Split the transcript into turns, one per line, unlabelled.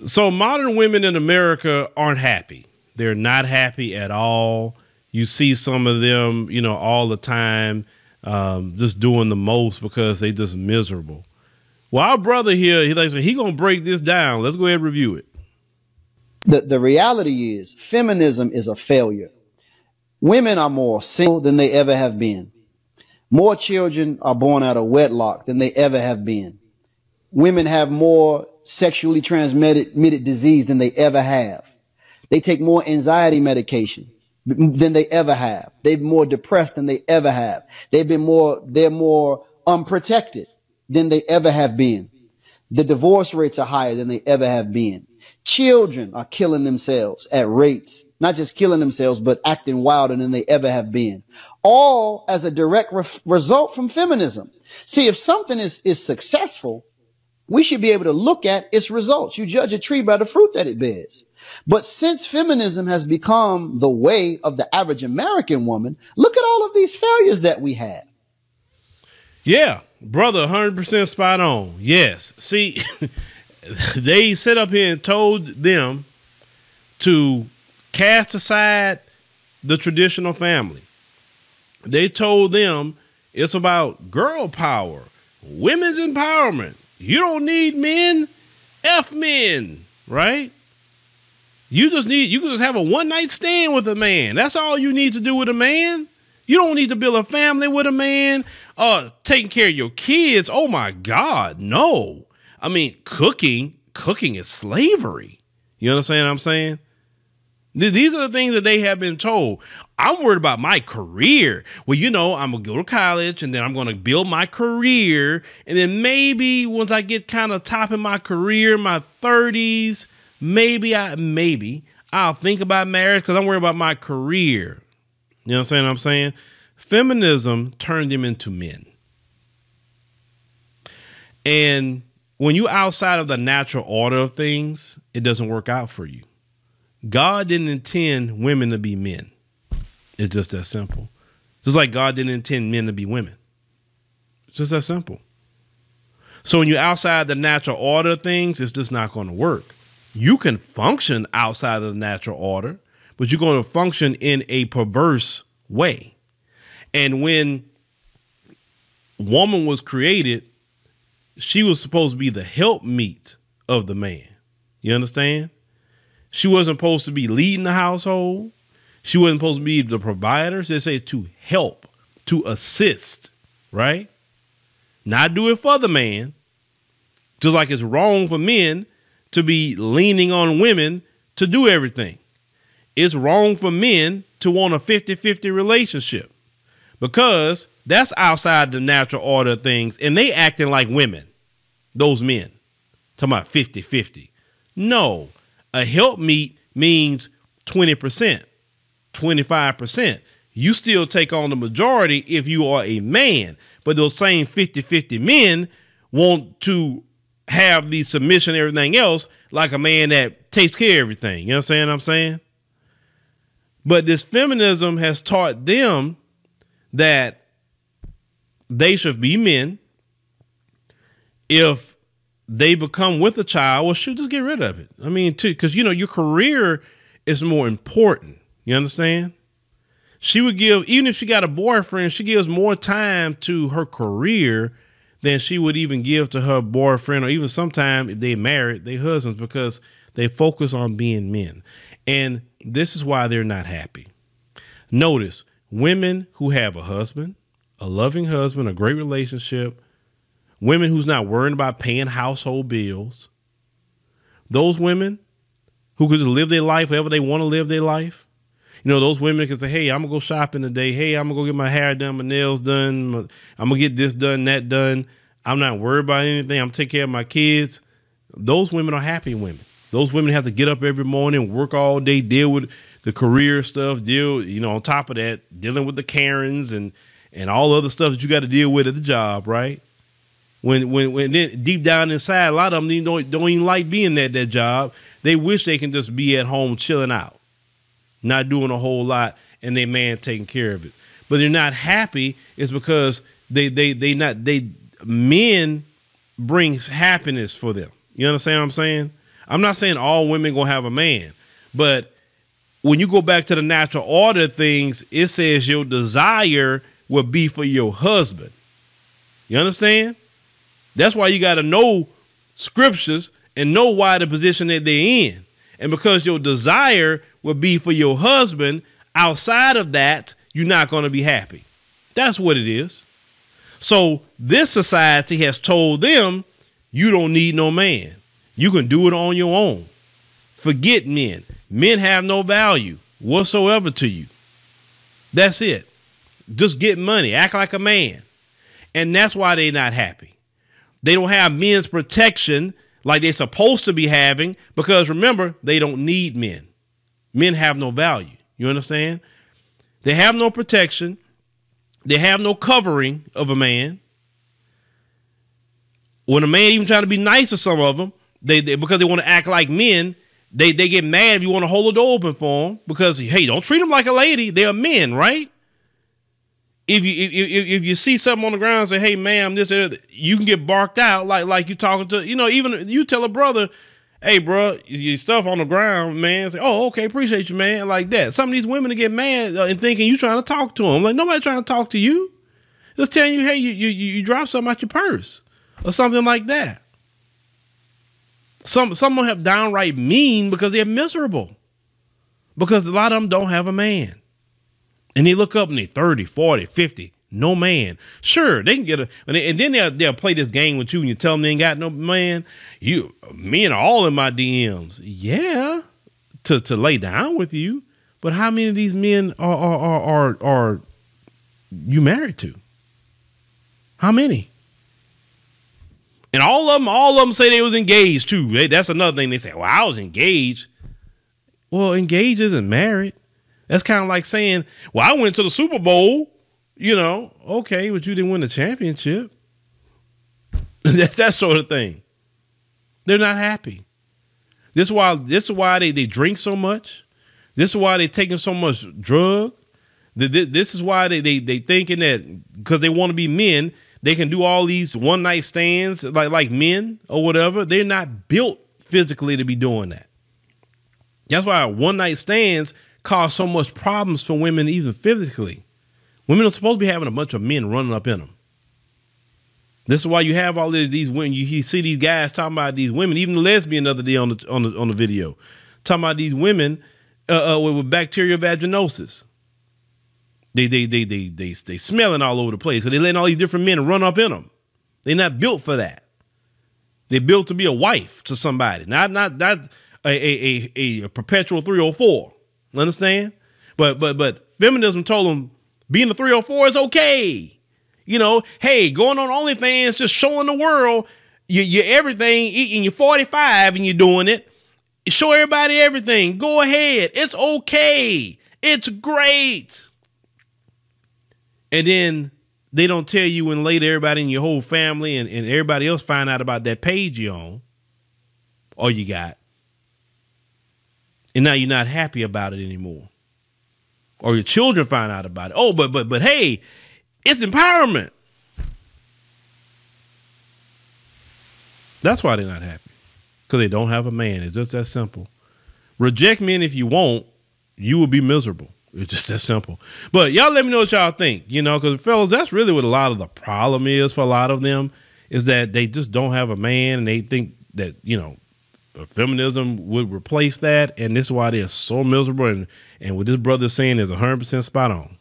So modern women in America aren't happy. They're not happy at all. You see some of them, all the time, just doing the most because they just miserable. Well, our brother here, he gonna break this down. Let's go ahead and review it.
The reality is feminism is a failure. Women are more single than they ever have been. More children are born out of wedlock than they ever have been. Women have more sexually transmitted disease than they ever have. They take more anxiety medication than they ever have. They're more depressed than they ever have. They're more unprotected than they ever have been. The divorce rates are higher than they ever have been. Children are killing themselves at rates, not just killing themselves, but acting wilder than they ever have been. All as a direct result from feminism. See, if something is successful, we should be able to look at its results. You judge a tree by the fruit that it bears. But since feminism has become the way of the average American woman, look at all of these failures that we have.
Yeah, brother, 100% spot on. Yes. See, they set up here and told them to cast aside the traditional family. They told them it's about girl power, women's empowerment. You don't need men, F men, right? You can just have a one night stand with a man. That's all you need to do with a man. You don't need to build a family with a man. Taking care of your kids. Oh my God, no. I mean, cooking is slavery. You understand what I'm saying? These are the things that they have been told. I'm worried about my career. Well, I'm going to go to college and then I'm going to build my career. And then maybe once I get kind of top in my career, my 30s, maybe I'll think about marriage because I'm worried about my career. You know what I'm saying? Feminism turned them into men. And when you're outside of the natural order of things, it doesn't work out for you. God didn't intend women to be men. It's just that simple. Just like God didn't intend men to be women. It's just that simple. So when you're outside the natural order of things, it's just not going to work. You can function outside of the natural order, but you're going to function in a perverse way. And when woman was created, she was supposed to be the helpmeet of the man. You understand? She wasn't supposed to be leading the household. She wasn't supposed to be the provider. They say to help, to assist, right? Not do it for the man. Just like it's wrong for men to be leaning on women to do everything. It's wrong for men to want a 50-50 relationship because that's outside the natural order of things. And they acting like women, those men, talking about 50-50. No, a helpmeet means 20%, 25%. You still take on the majority if you are a man, but those same 50-50 men want to have the submission and everything else like a man that takes care of everything. You understand what I'm saying? But this feminism has taught them that they should be men. If they become with a child, well, shoot, just get rid of it. I mean, because, your career is more important. You understand? She would give, even if she got a boyfriend, she gives more time to her career than she would even give to her boyfriend, or even sometime if they married, their husbands, because they focus on being men. And this is why they're not happy. Notice women who have a husband, a loving husband, a great relationship, women who's not worrying about paying household bills, those women who could just live their life however they want to live their life. Those women can say, hey, I'm going to go shopping today. Hey, I'm going to go get my hair done, my nails done. I'm going to get this done, that done. I'm not worried about anything. I'm going to take care of my kids. Those women are happy women. Those women have to get up every morning, work all day, deal with the career stuff, on top of that, dealing with the Karens and all other stuff that you got to deal with at the job, right? When then deep down inside, a lot of them don't even like being at that job. They wish they can just be at home chilling out, not doing a whole lot, and their man taking care of it. But they're not happy. It's because men brings happiness for them. You understand what I'm saying? I'm not saying all women gonna have a man, but when you go back to the natural order of things, it says your desire will be for your husband. You understand? That's why you got to know scriptures and know why the position that they're in. And because your desire will be for your husband, outside of that, you're not going to be happy. That's what it is. So this society has told them, you don't need no man. You can do it on your own. Forget men. Men have no value whatsoever to you. That's it. Just get money. Act like a man. And that's why they're not happy. They don't have men's protection like they're supposed to be having, because remember, they don't need men. Men have no value. You understand? They have no protection. They have no covering of a man. When a man even trying to be nice to some of them, they because they want to act like men, they get mad if you want to hold the door open for them, because, hey, don't treat them like a lady. They're men, right? If you see something on the ground and say, hey, ma'am, this, you can get barked out like you talking to, even you tell a brother, hey, bro, your stuff on the ground, man. Say, oh, okay, appreciate you, man, like that. Some of these women get mad and thinking you trying to talk to them. Like, nobody trying to talk to you. Just telling you, hey, you dropped something out your purse or something like that. Some have downright mean because they're miserable, because a lot of them don't have a man. And they look up and they're 30, 40, 50, no man. Sure, they can get and then they'll play this game with you and you tell them they ain't got no man. Men are all in my DMs. Yeah, to lay down with you. But how many of these men are you married to? How many? And all of them say they was engaged too. That's another thing they say. Well, I was engaged. Well, engaged isn't married. That's kind of like saying, well, I went to the Super Bowl, okay, but you didn't win the championship. that sort of thing. They're not happy. This is why they drink so much. This is why they're taking so much drug. This is why they thinking that because they want to be men, they can do all these one night stands like men or whatever. They're not built physically to be doing that. That's why one night stands cause so much problems for women, even physically. Women are supposed to be having a bunch of men running up in them. This is why you have all these women. You see these guys talking about these women, even the lesbian the other day on the video, talking about these women with bacterial vaginosis. They smelling all over the place, so they letting all these different men run up in them. They're not built for that. They're built to be a wife to somebody, not a perpetual 304. Understand? But feminism told them being a 304 is okay. Hey, going on OnlyFans, just showing the world you're everything, and you're 45 and you're doing it. Show everybody everything. Go ahead. It's okay. It's great. And then they don't tell you when later everybody in your whole family and everybody else find out about that page you own or you got. And now you're not happy about it anymore. Or your children find out about it. Oh, but hey, it's empowerment. That's why they're not happy. Because they don't have a man. It's just that simple. Reject men if you won't. You will be miserable. It's just that simple. But y'all let me know what y'all think. Because fellas, that's really what a lot of the problem is for a lot of them, is that they just don't have a man and they think that, feminism would replace that, and this is why they're so miserable. And what this brother is saying is 100% spot on.